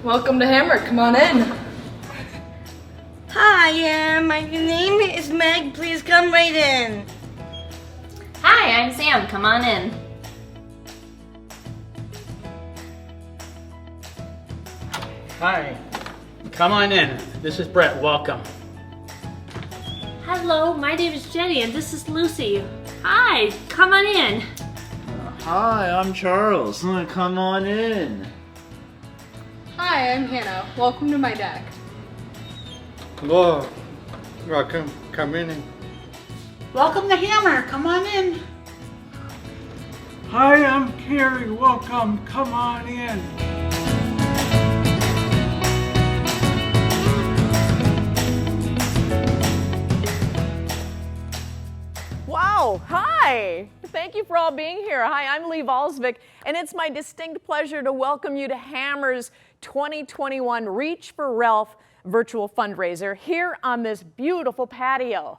Welcome to Hammer. Come on in. Hi, my name is Meg. Please come right in. Hi, I'm Sam. Come on in. Hi. Come on in. This is Brett. Welcome. Hello, my name is Jenny and this is Lucy. Hi, come on in. Hi, I'm Charles. Come on in. Hi, I'm Hannah. Welcome to my deck. Hello. Welcome. Come in. Welcome to Hammer. Come on in. Hi, I'm Carrie. Welcome. Come on in. Wow, hi! Thank you for all being here. Hi, I'm Lee Valsvik, and it's my distinct pleasure to welcome you to Hammer's 2021 Reach for Ralph virtual fundraiser here on this beautiful patio.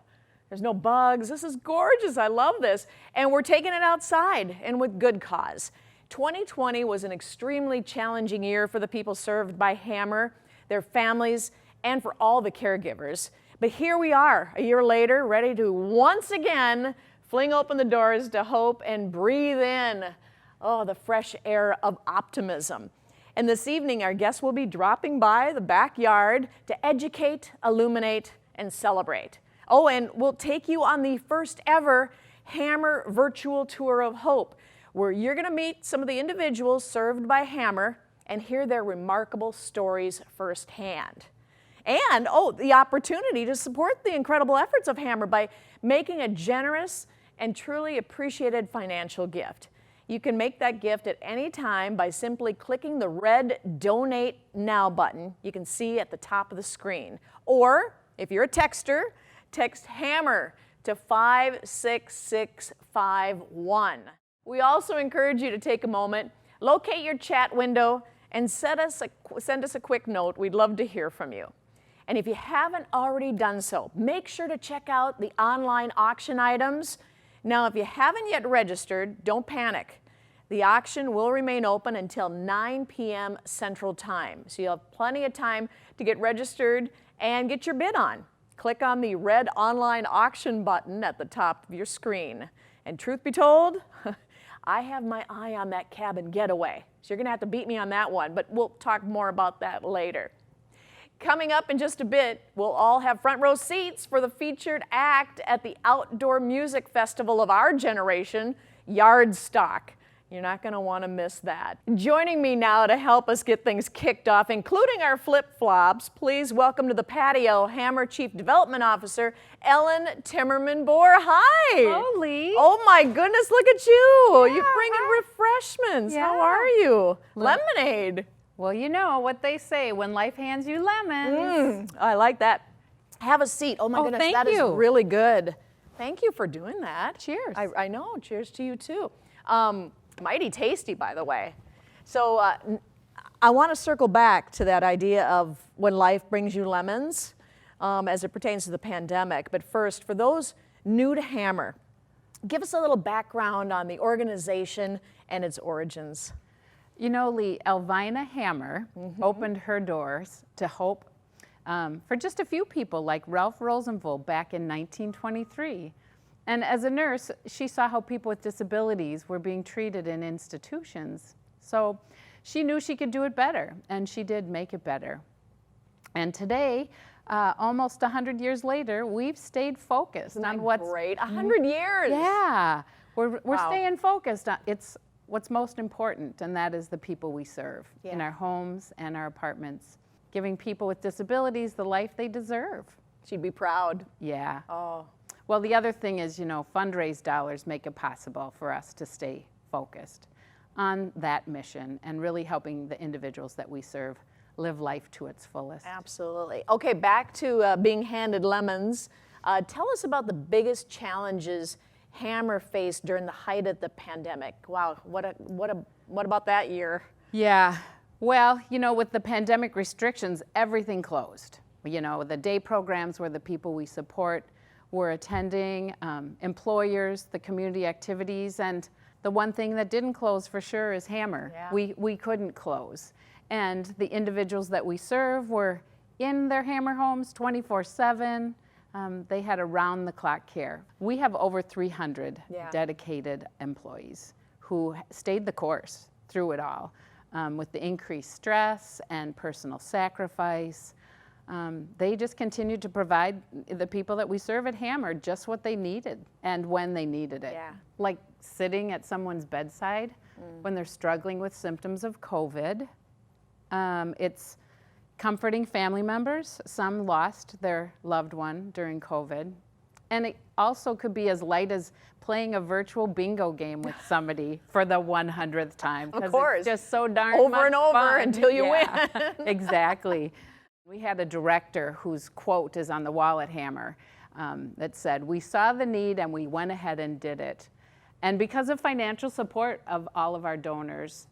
There's no bugs. This is gorgeous. I love this. And we're taking it outside and with good cause. 2020 was an extremely challenging year for the people served by Hammer, their families, and for all the caregivers. But here we are, a year later, ready to once again fling open the doors to hope and breathe in, the fresh air of optimism. And this evening, our guests will be dropping by the backyard to educate, illuminate, and celebrate. Oh, and we'll take you on the first ever Hammer Virtual Tour of Hope, where you're gonna meet some of the individuals served by Hammer and hear their remarkable stories firsthand. And, the opportunity to support the incredible efforts of Hammer by making a generous and truly appreciated financial gift. You can make that gift at any time by simply clicking the red Donate Now button you can see at the top of the screen. Or, if you're a texter, text HAMMER to 56651. We also encourage you to take a moment, locate your chat window, and send us a quick note. We'd love to hear from you. And if you haven't already done so, make sure to check out the online auction items. Now, if you haven't yet registered, don't panic. The auction will remain open until 9 p.m. Central Time, so you'll have plenty of time to get registered and get your bid on. Click on the red online auction button at the top of your screen. And truth be told, I have my eye on that cabin getaway, so you're gonna have to beat me on that one, but we'll talk more about that later. Coming up in just a bit, we'll all have front row seats for the featured act at the outdoor music festival of our generation, Yardstock. You're not going to want to miss that. Joining me now to help us get things kicked off, including our flip-flops, please welcome to the patio Hammer Chief Development Officer, Ellen Timmerman-Bohr. Hi. Hello, Lee. Oh my goodness, look at you. Yeah, You're bringing refreshments. Yeah. How are you? Lemonade. Well, you know what they say, when life hands you lemons. I like that. Have a seat. Oh my goodness, thank that you. is really good. Thank you for doing that. Cheers. I know, cheers to you too. Mighty tasty, by the way. So I want to circle back to that idea of when life brings you lemons as it pertains to the pandemic. But first, for those new to Hammer, give us a little background on the organization and its origins. You know, Lee, Elvina Hammer opened her doors to hope for just a few people like Ralph Rosenville back in 1923. And as a nurse, she saw how people with disabilities were being treated in institutions. So she knew she could do it better, and she did make it better. And today, almost 100 years later, we've stayed focused on what's great. 100 years. Yeah, we're Wow. staying focused on what's most important, and that is the people we serve in our homes and our apartments, giving people with disabilities the life they deserve. She'd be proud. Yeah. Oh. Well, the other thing is, fundraise dollars make it possible for us to stay focused on that mission and really helping the individuals that we serve live life to its fullest. Absolutely. Okay, back to being handed lemons. Tell us about the biggest challenges Hammer faced during the height of the pandemic. Wow, what about that year? Yeah, well, with the pandemic restrictions, everything closed. The day programs where the people we support were attending, employers, the community activities, and the one thing that didn't close for sure is Hammer. Yeah. We couldn't close. And the individuals that we serve were in their Hammer homes 24/7. They had around-the-clock care. We have over 300 dedicated employees who stayed the course through it all, with the increased stress and personal sacrifice. They just continued to provide the people that we serve at Hammer just what they needed and when they needed it. Yeah. Like sitting at someone's bedside when they're struggling with symptoms of COVID. It's comforting family members. Some lost their loved one during COVID. And it also could be as light as playing a virtual bingo game with somebody for the 100th time. Of course. It's just so darn Over much and over fun. until you win. Exactly. We had a director whose quote is on the wall at Hammer that said, "We saw the need and we went ahead and did it." And because of financial support of all of our donors,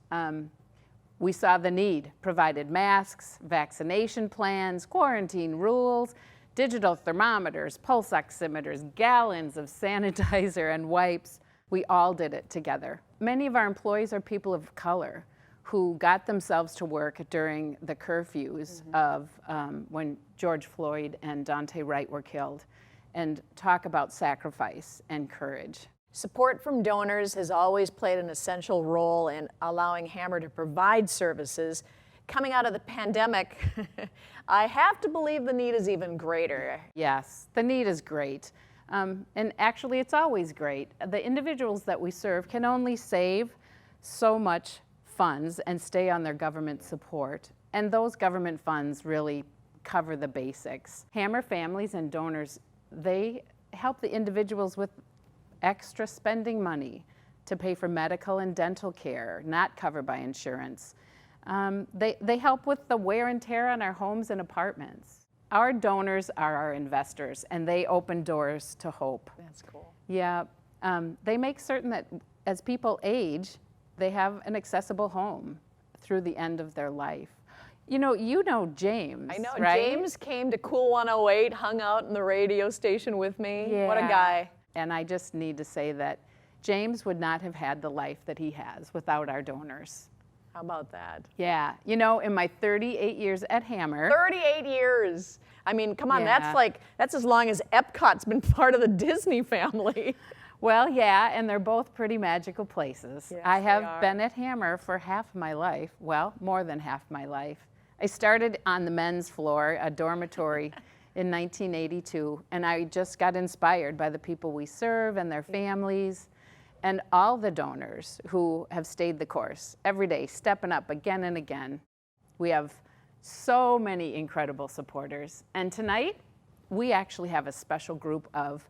we saw the need, provided masks, vaccination plans, quarantine rules, digital thermometers, pulse oximeters, gallons of sanitizer and wipes. We all did it together. Many of our employees are people of color who got themselves to work during the curfews of when George Floyd and Dante Wright were killed, and talk about sacrifice and courage. Support from donors has always played an essential role in allowing Hammer to provide services. Coming out of the pandemic, I have to believe the need is even greater. Yes, the need is great. And actually, it's always great. The individuals that we serve can only save so much funds and stay on their government support. And those government funds really cover the basics. Hammer families and donors, they help the individuals with extra spending money to pay for medical and dental care, not covered by insurance. They help with the wear and tear on our homes and apartments. Our donors are our investors, and they open doors to hope. That's cool. Yeah, they make certain that as people age, they have an accessible home through the end of their life. You know James, I know, right? James came to Cool 108, hung out in the radio station with me. Yeah. What a guy. And I just need to say that James would not have had the life that he has without our donors. How about that? Yeah, you know, in my 38 years at Hammer. 38 years. I mean, come on, Yeah. that's as long as Epcot's been part of the Disney family. Well, yeah, and they're both pretty magical places. Yes, I they have are. been at Hammer for half my life, well, more than half my life. I started on the men's floor, a dormitory, in 1982, and I just got inspired by the people we serve and their families, and all the donors who have stayed the course every day, stepping up again and again. We have so many incredible supporters, and tonight we actually have a special group of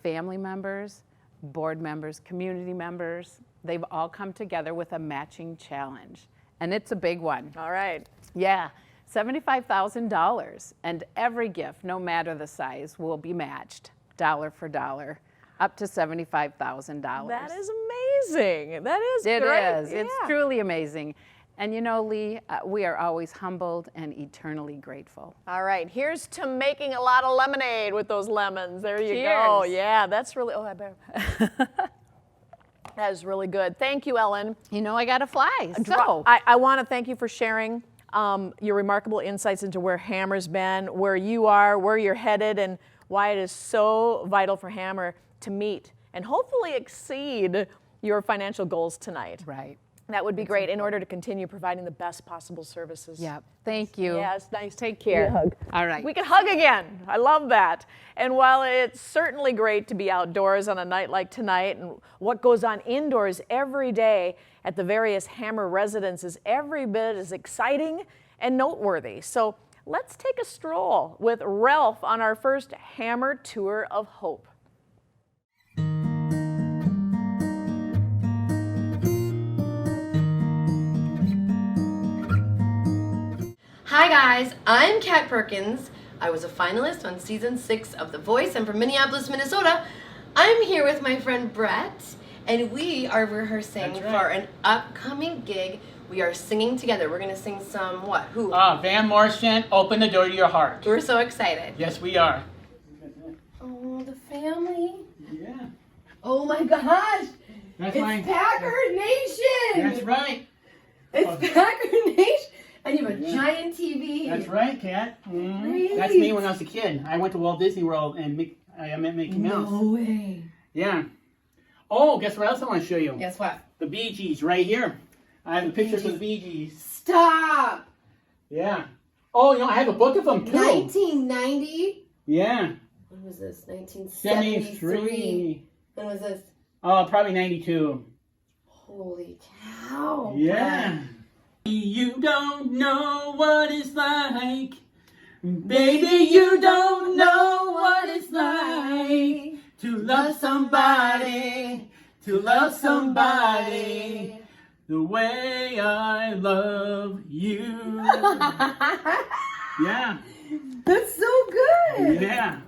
family members, board members, community members. They've all come together with a matching challenge, and it's a big one. All right. Yeah, $75,000, and every gift, no matter the size, will be matched dollar for dollar, up to $75,000. That is amazing. That is It great. is. It's truly amazing. And you know, Lee, we are always humbled and eternally grateful. All right, here's to making a lot of lemonade with those lemons. There you Cheers. go. Yeah, that's really, I better. That is really good. Thank you, Ellen. You know, I got to fly. So I want to thank you for sharing your remarkable insights into where Hammer's been, where you are, where you're headed, and why it is so vital for Hammer to meet and hopefully exceed your financial goals tonight. Right. That would be great in order to continue providing the best possible services. Yeah. Thank you. Yes, nice. Take care. Hug. All right. We can hug again. I love that. And while it's certainly great to be outdoors on a night like tonight, and what goes on indoors every day at the various Hammer residences every bit as exciting and noteworthy. So let's take a stroll with Ralph on our first Hammer Tour of Hope. Hi guys, I'm Kat Perkins. I was a finalist on season 6 of The Voice. I'm from Minneapolis, Minnesota. I'm here with my friend Brett, and we are rehearsing for an upcoming gig. We are singing together. We're gonna sing some what? Who? Van Morrison, Open the Door to Your Heart. We're so excited. Yes, we are. Oh, the family. Yeah. Oh my gosh. That's It's mine. Packer Nation. That's right. It's Packer Nation, and you have a giant TV. That's right, Kat. Great. That's me when I was a kid. I went to Walt Disney World and I met Mickey Mouse. No way. Yeah. Oh, guess what else I want to show you? Guess what? The Bee Gees right here. I have the pictures of the Bee Gees. Stop. Yeah. Oh, you know, I have a book of them too. 1990. Yeah. When was this? 1973. When was this? Oh, probably 92. Holy cow. Yeah. You don't know what it's like. Baby, you don't know what it's like to love somebody, the way I love you. Yeah. That's so good. Yeah.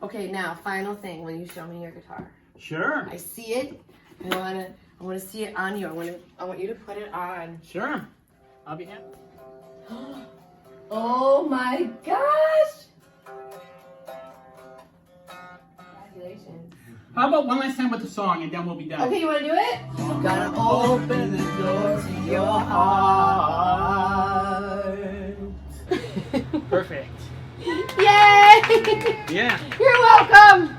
Okay, now final thing. When you show me your guitar, Sure. I see it. I want to see it on you. I want you to put it on. Sure. I'll be happy. Oh my gosh! Congratulations. How about one last time with the song and then we'll be done? Okay, you want to do it? Gotta open the door to your heart. Perfect. Yay! Yeah. You're welcome!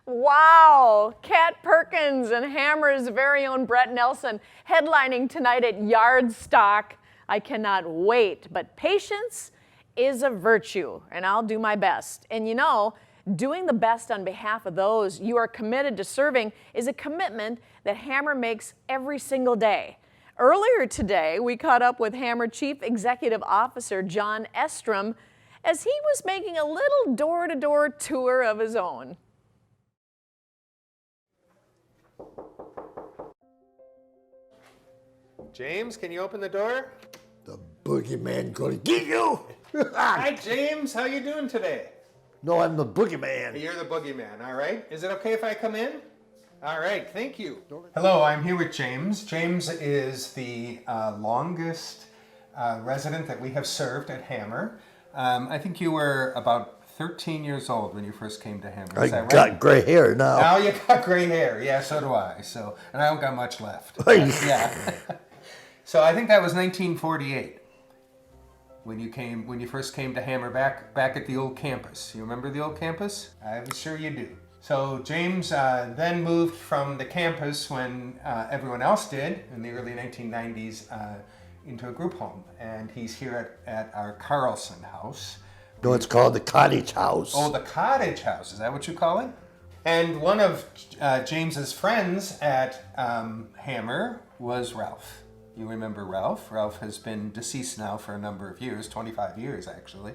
Wow, Kat Perkins and Hammer's very own Brett Nelson headlining tonight at Yardstock. I cannot wait, but patience is a virtue, and I'll do my best. And you know, doing the best on behalf of those you are committed to serving is a commitment that Hammer makes every single day. Earlier today, we caught up with Hammer Chief Executive Officer John Estrom as he was making a little door-to-door tour of his own. James, can you open the door? The boogeyman gonna get you! Hi, James. How you doing today? No, I'm the boogeyman. You're the boogeyman, all right. Is it okay if I come in? All right, thank you. Hello, I'm here with James. James is the longest resident that we have served at Hammer. I think you were about 13 years old when you first came to Hammer. Is that right? I got gray hair now. Now you got gray hair. Yeah, so do I. So, and I don't got much left. Yeah. So I think that was 1948 when you first came to Hammer back at the old campus. You remember the old campus? I'm sure you do. So James then moved from the campus when everyone else did in the early 1990s into a group home, and he's here at our Carlson house. No, it's called the cottage house. Oh, the cottage house. Is that what you call it? And one of James's friends at Hammer was Ralph. You remember Ralph? Ralph has been deceased now for a number of years, 25 years actually.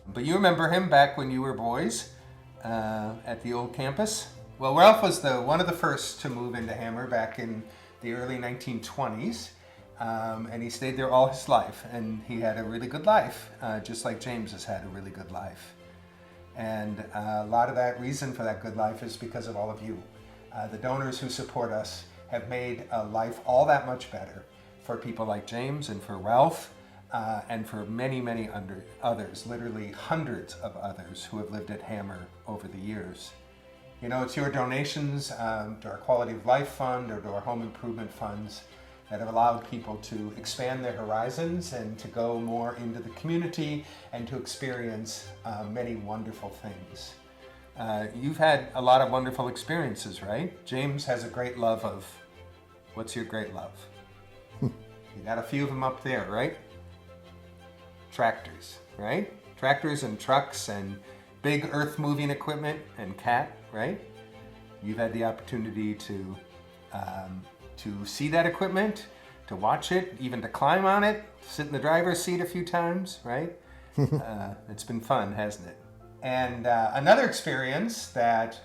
But you remember him back when you were boys at the old campus? Well, Ralph was one of the first to move into Hammer back in the early 1920s. And he stayed there all his life, and he had a really good life, just like James has had a really good life. And a lot of that reason for that good life is because of all of you. The donors who support us have made life all that much better for people like James and for Ralph, and for many, many others, literally hundreds of others who have lived at Hammer over the years. You know, it's your donations to our Quality of Life Fund or to our home improvement funds that have allowed people to expand their horizons and to go more into the community and to experience many wonderful things. You've had a lot of wonderful experiences, right? James has a great love of, what's your great love? You got a few of them up there, right? Tractors, right? Tractors and trucks and big earth moving equipment and Kat, right? You've had the opportunity to see that equipment, to watch it, even to climb on it, sit in the driver's seat a few times, right? It's been fun, hasn't it? And another experience that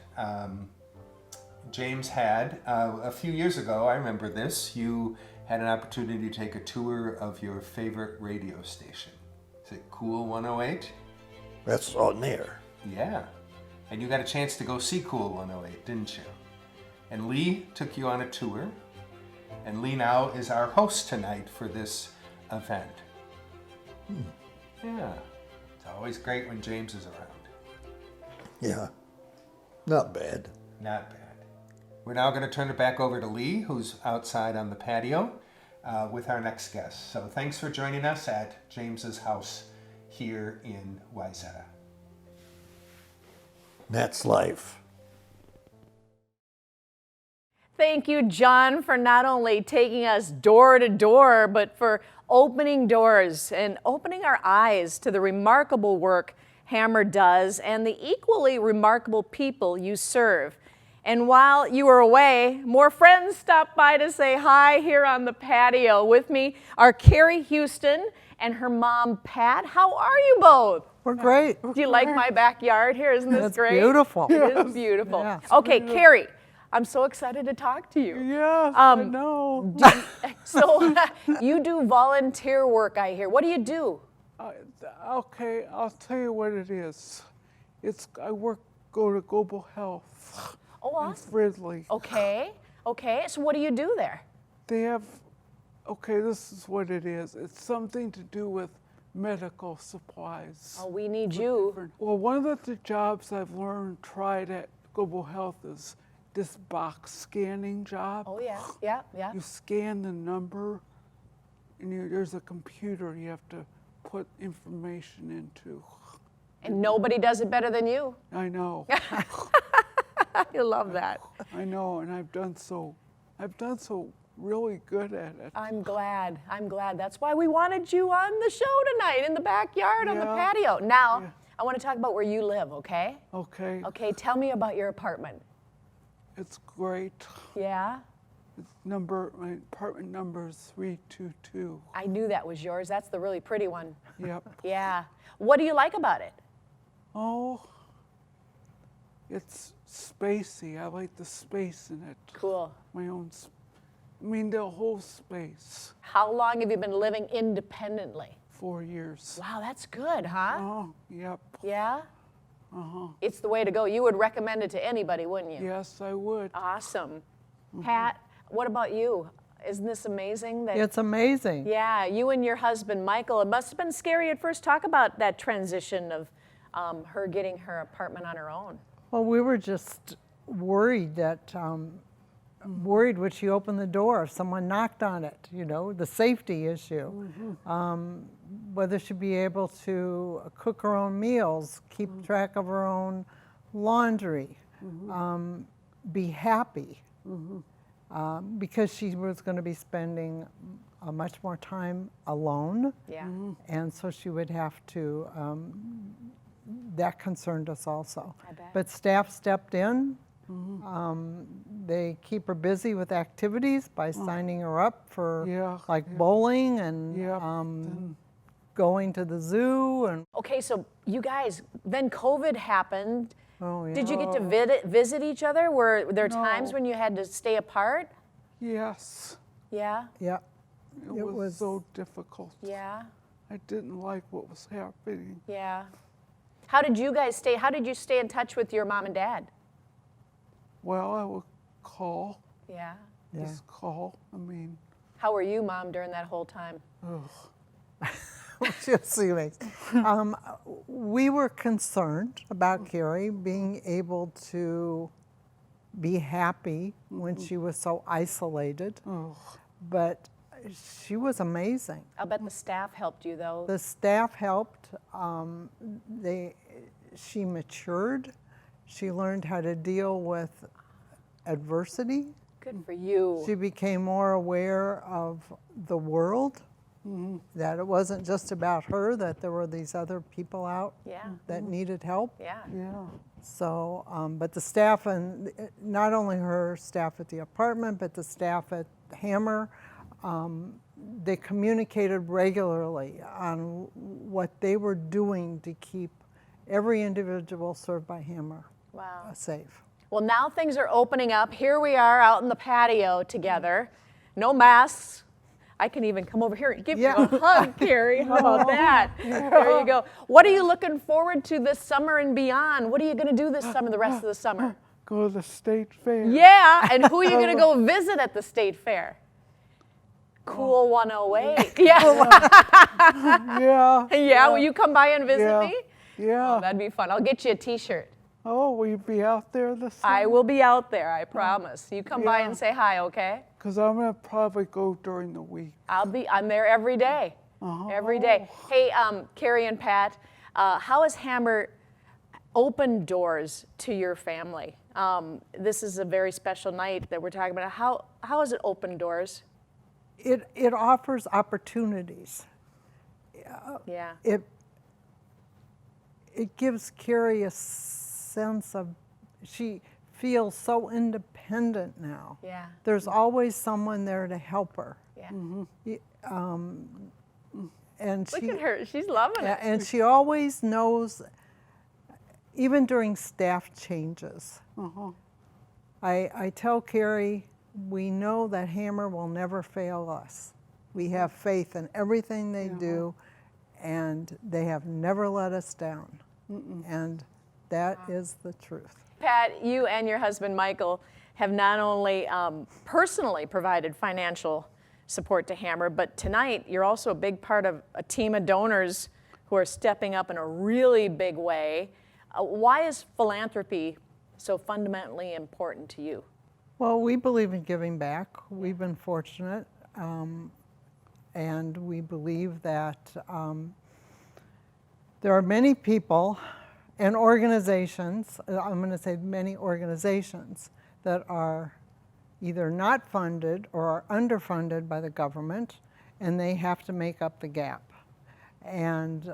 James had a few years ago, I remember this, you had an opportunity to take a tour of your favorite radio station. Is it Cool 108? That's on there. Yeah. And you got a chance to go see Cool 108, didn't you? And Lee took you on a tour. And Lee now is our host tonight for this event. Yeah. It's always great when James is around. Yeah. Not bad. Not bad. We're now going to turn it back over to Lee, who's outside on the patio with our next guest. So thanks for joining us at James's house here in Wayzata. That's life. Thank you, John, for not only taking us door to door, but for opening doors and opening our eyes to the remarkable work Hammer does and the equally remarkable people you serve. And while you were away, more friends stopped by to say hi here on the patio. With me are Carrie Houston and her mom, Pat. How are you both? We're great. Do you like my backyard here? Isn't this It's great? beautiful. It is beautiful. Yeah. Okay, Carrie, I'm so excited to talk to you. Yes, I know. So you do volunteer work, I hear. What do you do? Okay, I'll tell you what it is. I go to Global Health. Oh, awesome. In Fridley. Okay. So what do you do there? They have, this is what it is. It's something to do with medical supplies. Oh, we need you. Well, one of the jobs I've tried at Global Health is this box scanning job. Oh, yeah. You scan the number, and there's a computer you have to put information into. And nobody does it better than you. I know. You love that. I know, and I've done so really good at it. I'm glad. That's why we wanted you on the show tonight in the backyard on the patio. Now, I want to talk about where you live, okay? Okay. Okay, tell me about your apartment. It's great. Yeah? My apartment number is 322. I knew that was yours. That's the really pretty one. Yep. Yeah. What do you like about it? Oh, it's spacey. I like the space in it. Cool. The whole space. How long have you been living independently? 4 years. Wow, that's good, huh? Oh, yep. Yeah? Uh-huh. It's the way to go. You would recommend it to anybody, wouldn't you? Yes, I would. Awesome. Pat, what about you? Isn't this amazing? It's amazing. Yeah, you and your husband, Michael, it must have been scary at first. Talk about that transition of her getting her apartment on her own. Well, we were just worried when she opened the door if someone knocked on it, the safety issue. Whether she'd be able to cook her own meals, keep track of her own laundry, be happy. Because she was going to be spending much more time alone. Yeah. And so she would have to, that concerned us also. I bet. But staff stepped in. They keep her busy with activities by signing her up for bowling and going to the zoo. And okay, so you guys, then COVID happened. Oh, yeah. Did you get to visit each other? Were there times when you had to stay apart? Yes. Yeah? Yeah. It was so difficult. Yeah? I didn't like what was happening. Yeah. How did you stay in touch with your mom and dad? Well, I would call. Yeah? Just call. How were you, Mom, during that whole time? We were concerned about Carrie being able to be happy when she was so isolated, but she was amazing. I'll bet the staff helped you, though. The staff helped. She matured. She learned how to deal with adversity. Good for you. She became more aware of the world, that it wasn't just about her, that there were these other people out that needed help. Yeah. So, but the staff, and not only her staff at the apartment, but the staff at Hammer, they communicated regularly on what they were doing to keep every individual served by Hammer safe. Well, now things are opening up. Here we are out in the patio together. No masks. I can even come over here and give you a hug, Carrie. How about that? There you go. What are you looking forward to this summer and beyond? What are you going to do this summer, the rest of the summer? Go to the state fair. Yeah, and who are you going to go visit at the state fair? Cool 108. Yeah. Yeah. Will you come by and visit me? Yeah. Oh, that'd be fun. I'll get you a t-shirt. Oh, will you be out there this summer? I will be out there, I promise. You come by Yeah. and say hi, okay? Because I'm going to probably go during the week. I'm there every day. Every day. Hey, Carrie and Pat, how has Hammer opened doors to your family? This is a very special night that we're talking about. How has it opened doors? It offers opportunities. Yeah. It gives Carrie a sense of, she feels so independent now. Yeah. There's always someone there to help her. Yeah. And Look at her, she's loving it. And she always knows, even during staff changes. I tell Carrie, we know that Hammer will never fail us. We have faith in everything they do, and they have never let us down. And that is the truth. Pat, you and your husband Michael have not only personally provided financial support to Hammer, but tonight you're also a big part of a team of donors who are stepping up in a really big way. Why is philanthropy so fundamentally important to you? Well, we believe in giving back. We've been fortunate, and we believe that there are many people and organizations, I'm going to say many organizations, that are either not funded or are underfunded by the government, and they have to make up the gap. And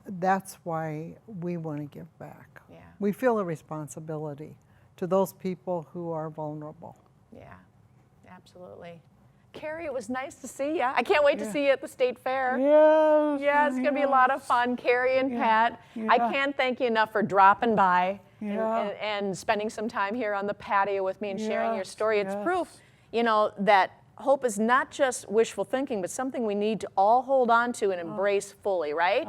that's why we want to give back. Yeah. We feel a responsibility to those people who are vulnerable. Yeah, absolutely. Carrie, it was nice to see you. I can't wait to see you at the State Fair. Yes. Yeah, it's going to be a lot of fun. Carrie and Pat, I can't thank you enough for dropping by and spending some time here on the patio with me and sharing your story. It's proof, you know, that hope is not just wishful thinking, but something we need to all hold on to and embrace fully, right?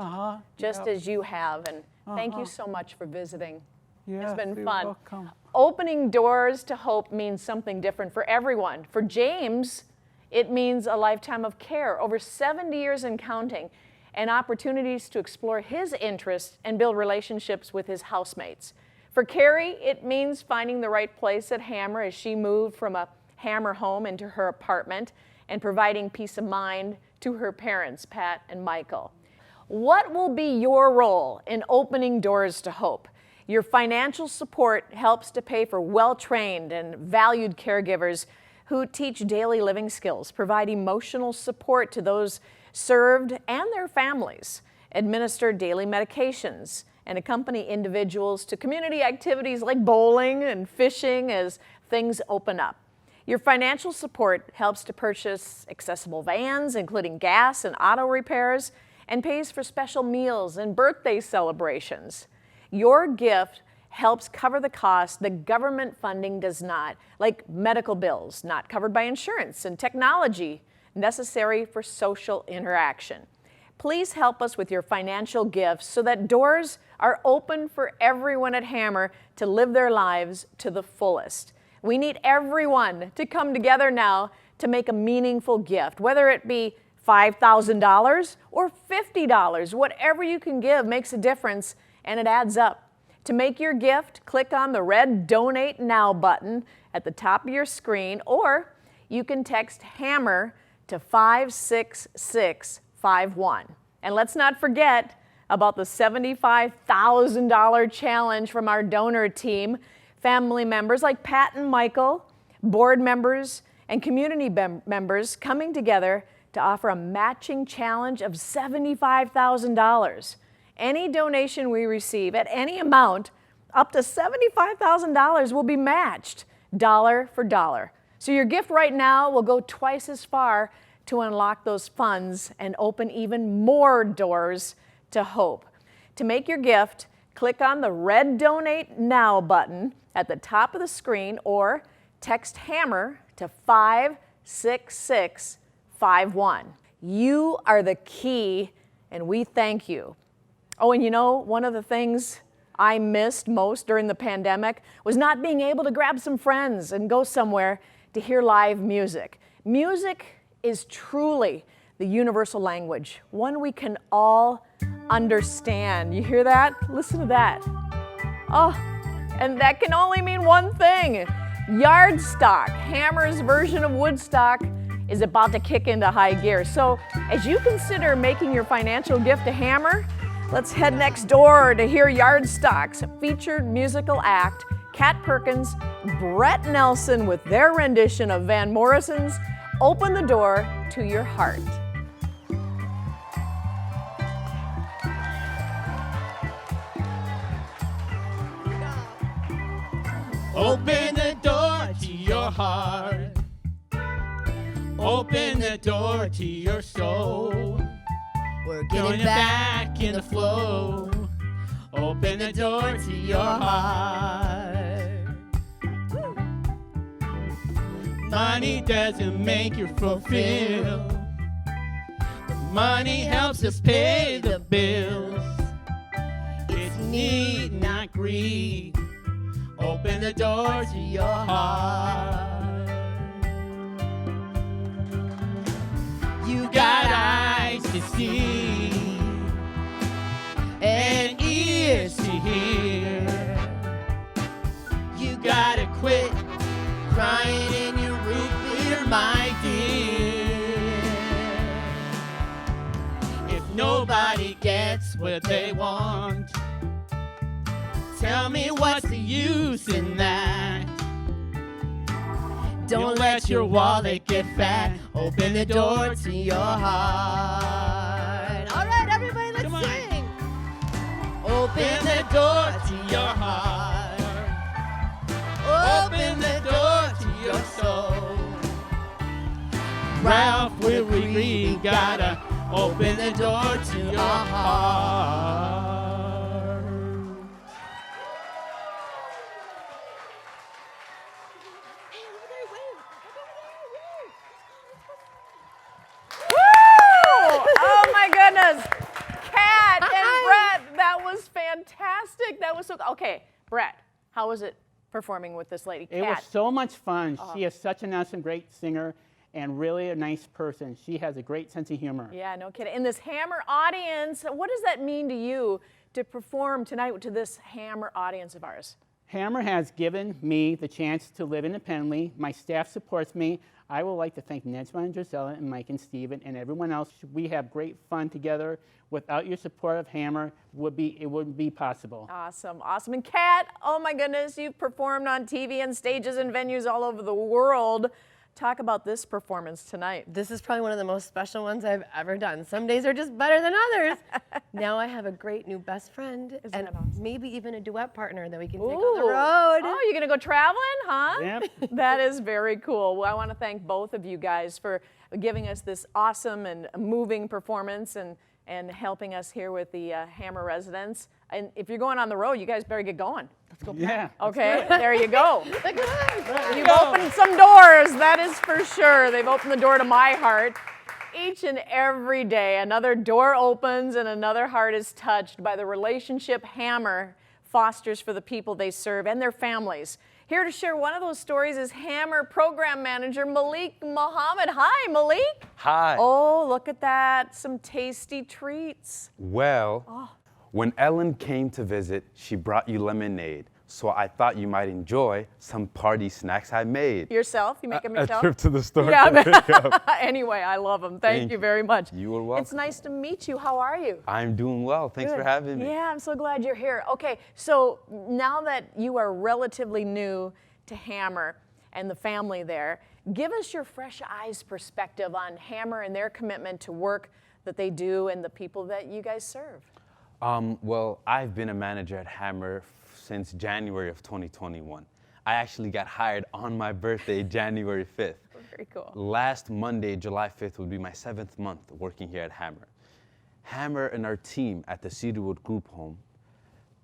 Just as you have. And thank you so much for visiting. It's been fun. Welcome. Opening doors to hope means something different for everyone. For James, it means a lifetime of care, over 70 years and counting, and opportunities to explore his interests and build relationships with his housemates. For Carrie, it means finding the right place at Hammer as she moved from a Hammer home into her apartment and providing peace of mind to her parents, Pat and Michael. What will be your role in opening doors to hope? Your financial support helps to pay for well-trained and valued caregivers who teach daily living skills, provide emotional support to those served and their families, administer daily medications, and accompany individuals to community activities like bowling and fishing as things open up. Your financial support helps to purchase accessible vans, including gas and auto repairs, and pays for special meals and birthday celebrations. Your gift helps cover the costs the government funding does not, like medical bills not covered by insurance and technology necessary for social interaction. Please help us with your financial gifts so that doors are open for everyone at Hammer to live their lives to the fullest. We need everyone to come together now to make a meaningful gift, whether it be $5,000 or $50. Whatever you can give makes a difference, and it adds up. To make your gift, click on the red Donate Now button at the top of your screen, or you can text HAMMER to 56651. And let's not forget about the $75,000 challenge from our donor team. Family members like Pat and Michael, board members, and community members coming together to offer a matching challenge of $75,000. Any donation we receive at any amount, up to $75,000 will be matched dollar for dollar. So your gift right now will go twice as far to unlock those funds and open even more doors to hope. To make your gift, click on the red Donate Now button at the top of the screen or text HAMMER to 56651. You are the key, and we thank you. Oh, and you know, one of the things I missed most during the pandemic was not being able to grab some friends and go somewhere to hear live music. Music is truly the universal language, one we can all understand. You hear that? Listen to that. Oh, and that can only mean one thing. Yardstock, Hammer's version of Woodstock, is about to kick into high gear. So as you consider making your financial gift to Hammer, let's head next door to hear Yardstock's featured musical act, Kat Perkins, Brett Nelson with their rendition of Van Morrison's Open the Door to Your Heart. Open the door to your heart. Open the door to your soul. We're getting back in the flow. Open the door to your heart. Money doesn't make you fulfill. Money helps us pay the bills. It's need, not greed. Open the door to your heart. You got eyes to see and ears to hear. You gotta quit crying in your root beer, my dear. If nobody gets what they want, tell me what's the use in that? Don't let your wallet get fat. Open the door to your heart. All right, everybody, let's sing. Open the door to your heart. Open the door to your soul. Ralph, we gotta open the door to your heart. Oh my goodness. Kat and Brett, that was fantastic. That was so, okay, Brett, how was it performing with this lady, Kat? It was so much fun. She is such an awesome, great singer and really a nice person. She has a great sense of humor. Yeah, no kidding. In this Hammer audience, what does that mean to you to perform tonight to this Hammer audience of ours? Hammer has given me the chance to live independently. My staff supports me. I would like to thank Nejma and Gisela and Mike and Steven and everyone else. We have great fun together. Without your support of Hammer, it wouldn't be possible. Awesome, awesome. And Kat, oh my goodness, you've performed on TV and stages and venues all over the world. Talk about this performance tonight. This is probably one of the most special ones I've ever done. Some days are just better than others. Now I have a great new best friend and maybe even a duet partner that we can take on the road. Oh, you're going to go traveling, huh? Yep. That is very cool. Well, I want to thank both of you guys for giving us this awesome and moving performance and helping us here with the Hammer residents. And if you're going on the road, you guys better get going. Let's go. Yeah. Okay, there you go. Look at that. You've opened some doors, that is for sure. They've opened the door to my heart. Each and every day, another door opens and another heart is touched by the relationship Hammer fosters for the people they serve and their families. Here to share one of those stories is Hammer Program Manager Malik Muhammad. Hi, Malik. Hi. Oh, look at that. Some tasty treats. Well, when Ellen came to visit, she brought you lemonade. So I thought you might enjoy some party snacks I made. Yourself? You make them A yourself? trip to the store Yeah. to pick up. Anyway, I love them. Thank you very much. You are welcome. It's nice to meet you. How are you? I'm doing well. Thanks for Good. having me. Yeah, I'm so glad you're here. Okay, so now that you are relatively new to Hammer and the family there, give us your fresh eyes perspective on Hammer and their commitment to work that they do and the people that you guys serve. Well, I've been a manager at Hammer since January of 2021. I actually got hired on my birthday, January 5th. Very cool. Last Monday, July 5th, would be my 7th month working here at Hammer. Hammer and our team at the Cedarwood Group Home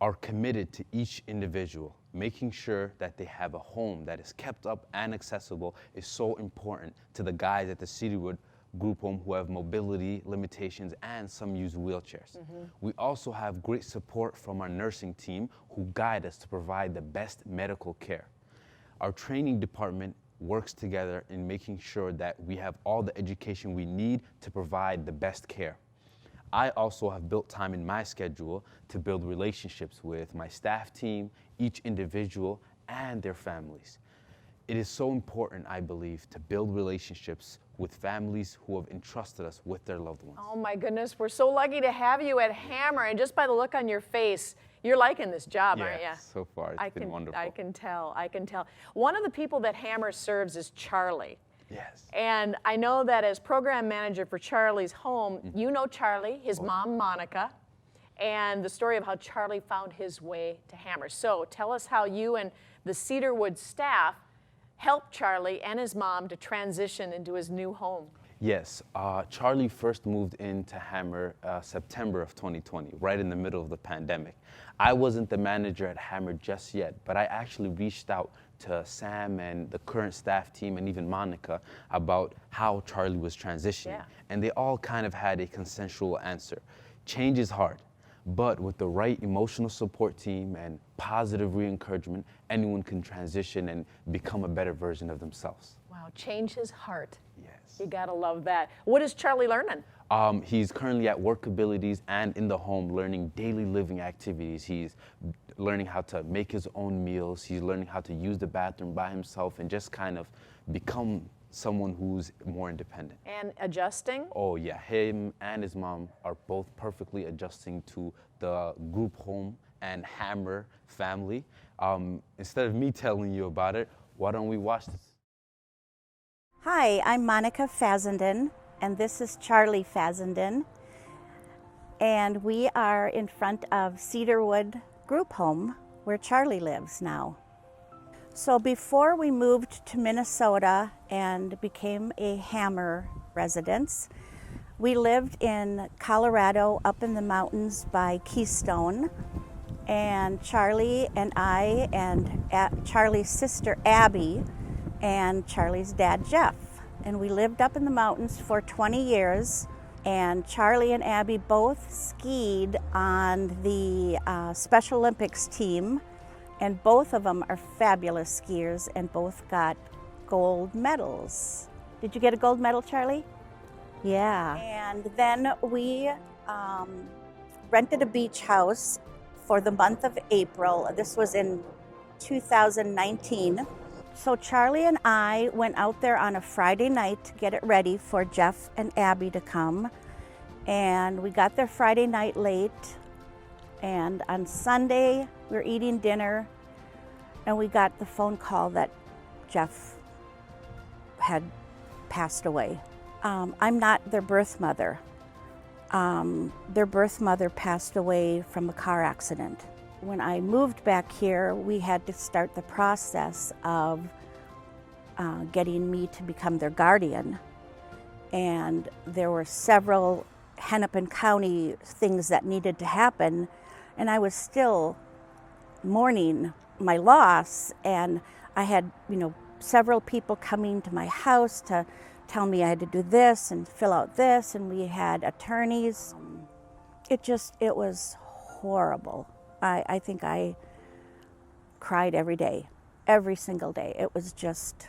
are committed to each individual. Making sure that they have a home that is kept up and accessible is so important to the guys at the Cedarwood Group Home who have mobility limitations and some use wheelchairs. We also have great support from our nursing team who guide us to provide the best medical care. Our training department works together in making sure that we have all the education we need to provide the best care. I also have built time in my schedule to build relationships with my staff team, each individual, and their families. It is so important, I believe, to build relationships with families who have entrusted us with their loved ones. Oh my goodness, we're so lucky to have you at Hammer, and just by the look on your face, you're liking this job, aren't you? So far it's been wonderful. I can tell. One of the people that Hammer serves is Charlie. Yes. And I know that as program manager for Charlie's home, you know Charlie, his mom, Monica, and the story of how Charlie found his way to Hammer. So tell us how you and the Cedarwood staff helped Charlie and his mom to transition into his new home. Yes, Charlie first moved into Hammer September of 2020, right in the middle of the pandemic. I wasn't the manager at Hammer just yet, but I actually reached out to Sam and the current staff team and even Monica about how Charlie was transitioning. Yeah. And they all kind of had a consensual answer. Change is hard, but with the right emotional support team and positive re-encouragement, anyone can transition and become a better version of themselves. Wow, change his heart. Yes. You gotta love that. What is Charlie learning? He's currently at Workabilities and in the home learning daily living activities. He's learning how to make his own meals. He's learning how to use the bathroom by himself and just kind of become someone who's more independent. And adjusting? Oh yeah, him and his mom are both perfectly adjusting to the group home and Hammer family. Instead of me telling you about it, why don't we watch this? Hi, I'm Monica Fazenden, and this is Charlie Fazenden. And we are in front of Cedarwood Group Home, where Charlie lives now. So before we moved to Minnesota and became a Hammer residence, we lived in Colorado up in the mountains by Keystone. And Charlie and I and Charlie's sister Abby and Charlie's dad Jeff. And we lived up in the mountains for 20 years. And Charlie and Abby both skied on the Special Olympics team. And both of them are fabulous skiers and both got gold medals. Did you get a gold medal, Charlie? Yeah. And then we rented a beach house for the month of April. This was in 2019. So Charlie and I went out there on a Friday night to get it ready for Jeff and Abby to come. And we got there Friday night late. And on Sunday, we were eating dinner and we got the phone call that Jeff had passed away. I'm not their birth mother. Their birth mother passed away from a car accident. When I moved back here, we had to start the process of getting me to become their guardian. And there were several Hennepin County things that needed to happen, and I was still mourning my loss. And I had, several people coming to my house to tell me I had to do this and fill out this, and we had attorneys. It was horrible. I think I cried every day, every single day. It was just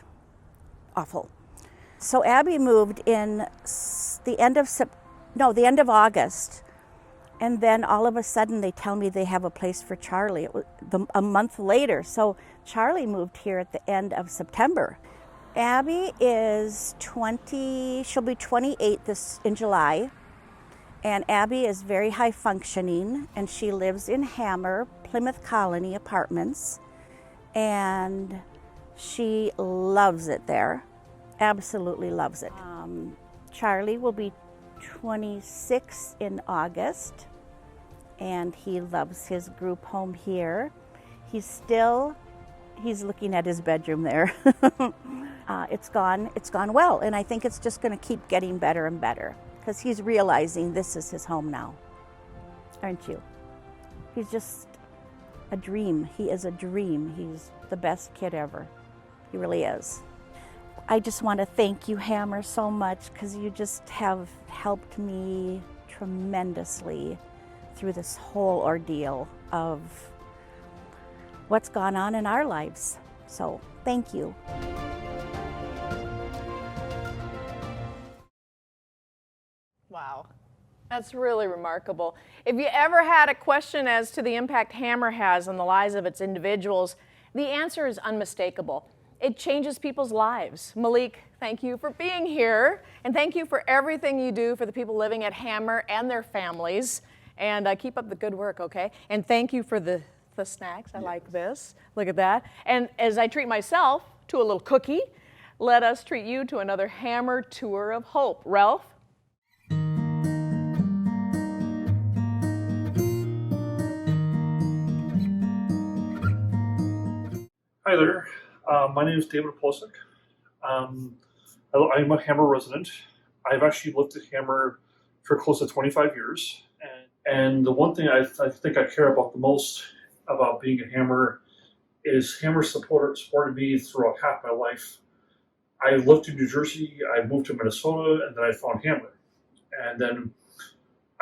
awful. So Abby moved in the end of August, and then all of a sudden they tell me they have a place for Charlie. It was a month later. So Charlie moved here at the end of September. Abby is 20, she'll be 28 in July. And Abby is very high functioning, and she lives in Hammer, Plymouth Colony Apartments. And she loves it there, absolutely loves it. Charlie will be 26 in August, and he loves his group home here. He's looking at his bedroom there. It's gone well, and I think it's just going to keep getting better and better because he's realizing this is his home now, aren't you? He's just a dream. He is a dream. He's the best kid ever. He really is. I just want to thank you, Hammer, so much because you just have helped me tremendously through this whole ordeal of what's gone on in our lives. So thank you. Wow. That's really remarkable. If you ever had a question as to the impact Hammer has on the lives of its individuals, the answer is unmistakable. It changes people's lives. Malik, thank you for being here, and thank you for everything you do for the people living at Hammer and their families. And keep up the good work, okay? And thank you for the snacks. I like this. Look at that. And as I treat myself to a little cookie, let us treat you to another Hammer Tour of Hope. Ralph? Hi there. My name is David Posick. I'm a Hammer resident. I've actually lived at Hammer for close to 25 years. And the one thing I think I care about the most about being a Hammer is Hammer supported me throughout half my life. I lived in New Jersey, I moved to Minnesota, and then I found Hammer. And then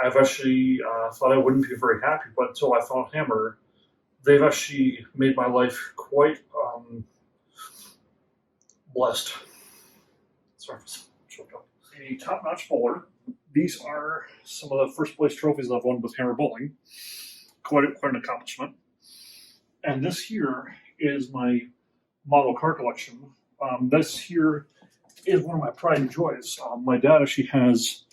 I've actually thought I wouldn't be very happy, but until I found Hammer, they've actually made my life quite blessed. Sorry, choked up. A top-notch bowler. These are some of the first place trophies I've won with Hammer Bowling. Quite an accomplishment. And this here is my model car collection. This here is one of my pride and joys. My dad actually has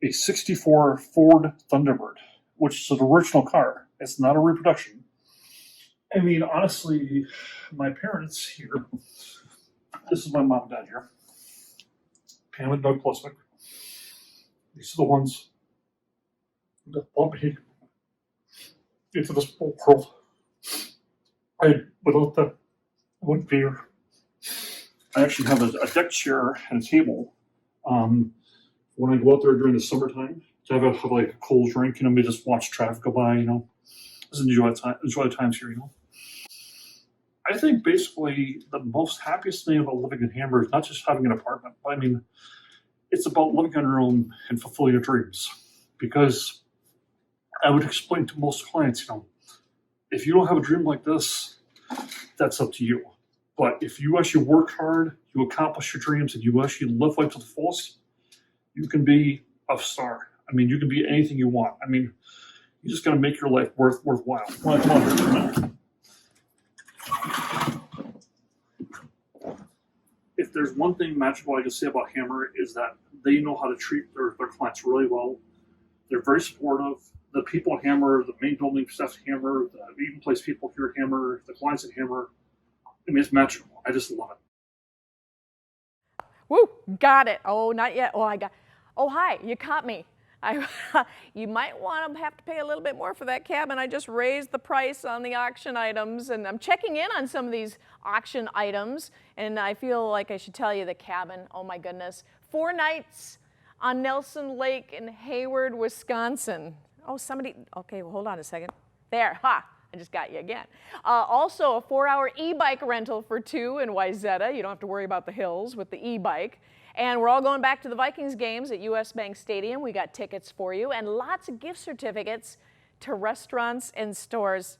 a 64 Ford Thunderbird, which is an original car. It's not a reproduction. I mean, honestly, my parents here, this is my mom and dad here, Pam and Doug Plosnick. These are the ones that brought me into this world. Without them, I wouldn't be here. I actually have a deck chair and a table. When I go out there during the summertime, to have like a cold drink, you know, maybe just watch traffic go by, you know, just enjoy the times here, you know. I think basically the most happiest thing about living in Hammer is not just having an apartment, but I mean, it's about living on your own and fulfilling your dreams. Because I would explain to most clients, you know, if you don't have a dream like this, that's up to you. But if you actually work hard, you accomplish your dreams, and you actually live life to the fullest, you can be a star. I mean, you can be anything you want. I mean, you just got to make your life worthwhile. If there's one thing magical I can say about Hammer is that they know how to treat their clients really well. They're very supportive. The people at Hammer, the main building staff at Hammer, the even place people here at Hammer, the clients at Hammer, I mean, it's magical. I just love it. Woo, got it. Oh, not yet. Oh, hi, you caught me. You might want to have to pay a little bit more for that cabin. I just raised the price on the auction items, and I'm checking in on some of these auction items, and I feel like I should tell you the cabin, oh my goodness. 4 nights on Nelson Lake in Hayward, Wisconsin. Oh, somebody, okay, well, hold on a second. There, ha, I just got you again. Also, a 4-hour e-bike rental for 2 in Wayzata. You don't have to worry about the hills with the e-bike. And we're all going back to the Vikings games at US Bank Stadium. We got tickets for you and lots of gift certificates to restaurants and stores.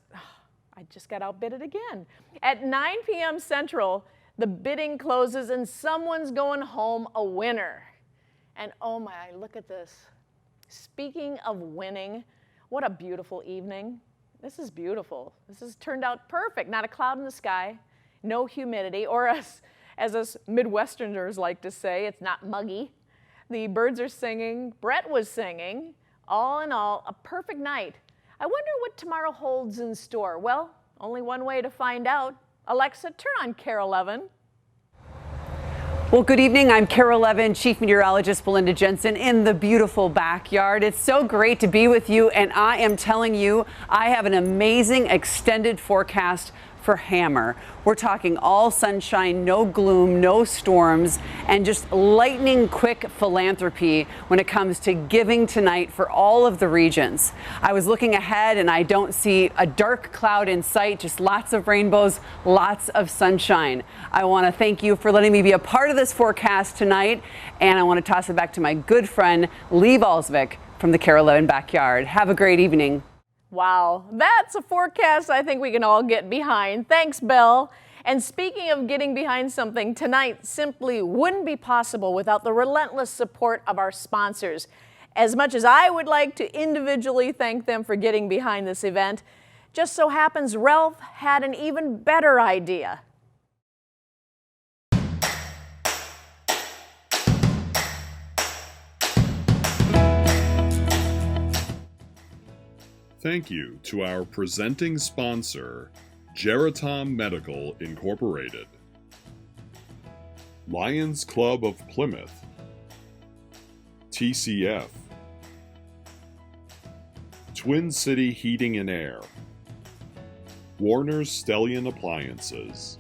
I just got outbidded again. At 9 p.m. Central, the bidding closes and someone's going home a winner. And oh my, look at this. Speaking of winning, what a beautiful evening. This is beautiful. This has turned out perfect. Not a cloud in the sky, no humidity, or as us Midwesterners like to say, it's not muggy. The birds are singing, Brett was singing. All in all, a perfect night. I wonder what tomorrow holds in store. Well, only one way to find out. Alexa, turn on KARE 11. Well, good evening. I'm KARE 11 Chief Meteorologist Belinda Jensen in the beautiful backyard. It's so great to be with you, and I am telling you, I have an amazing extended forecast for Hammer. We're talking all sunshine, no gloom, no storms, and just lightning quick philanthropy when it comes to giving tonight for all of the regions. I was looking ahead and I don't see a dark cloud in sight, just lots of rainbows, lots of sunshine. I want to thank you for letting me be a part of this forecast tonight, and I want to toss it back to my good friend Lee Valsvik from the KARE 11 backyard. Have a great evening. Wow, that's a forecast I think we can all get behind. Thanks, Belle. And speaking of getting behind something, tonight simply wouldn't be possible without the relentless support of our sponsors. As much as I would like to individually thank them for getting behind this event, just so happens Ralph had an even better idea. Thank you to our presenting sponsor, Geratom Medical Incorporated, Lions Club of Plymouth, TCF, Twin City Heating and Air, Warner's Stellian Appliances,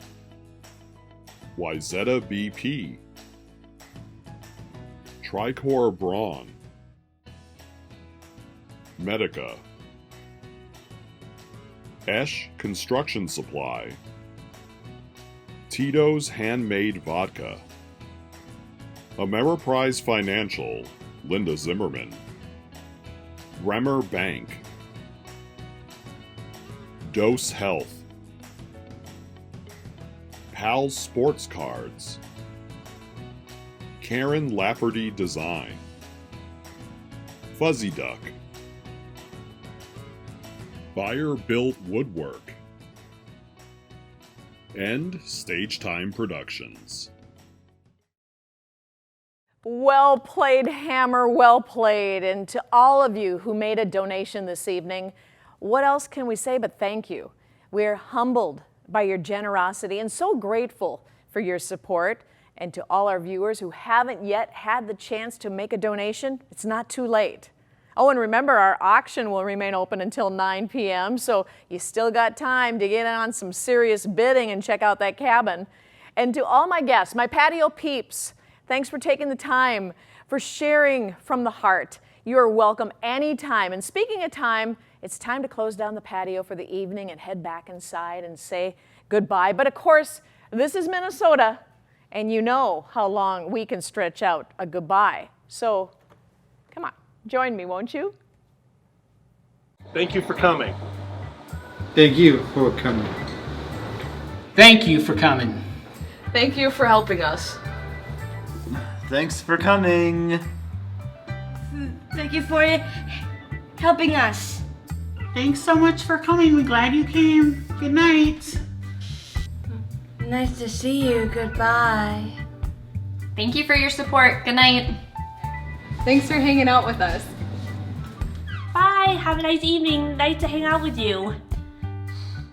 Wyzetta BP, Tricor Braun, Medica, Esch Construction Supply, Tito's Handmade Vodka, Ameriprise Financial, Linda Zimmerman, Bremer Bank, Dose Health, Pal's Sports Cards, Karen Lafferty Design, Fuzzy Duck, Buyer Built Woodwork, and Stage Time Productions. Well played, Hammer, well played. And to all of you who made a donation this evening, what else can we say but thank you? We're humbled by your generosity and so grateful for your support. And to all our viewers who haven't yet had the chance to make a donation, it's not too late. Oh, and remember, our auction will remain open until 9 p.m., so you still got time to get on some serious bidding and check out that cabin. And to all my guests, my patio peeps, thanks for taking the time, for sharing from the heart. You are welcome anytime. And speaking of time, it's time to close down the patio for the evening and head back inside and say goodbye. But of course, this is Minnesota, and you know how long we can stretch out a goodbye. So, come on. Join me, won't you? Thank you for coming. Thank you for coming. Thank you for coming. Thank you for helping us. Thanks for coming. Thank you for helping us. Thanks so much for coming. We're glad you came. Good night. Nice to see you. Goodbye. Thank you for your support. Good night. Thanks for hanging out with us. Bye. Have a nice evening. Nice to hang out with you.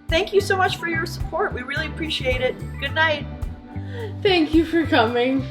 Thank you so much for your support. We really appreciate it. Good night. Thank you for coming.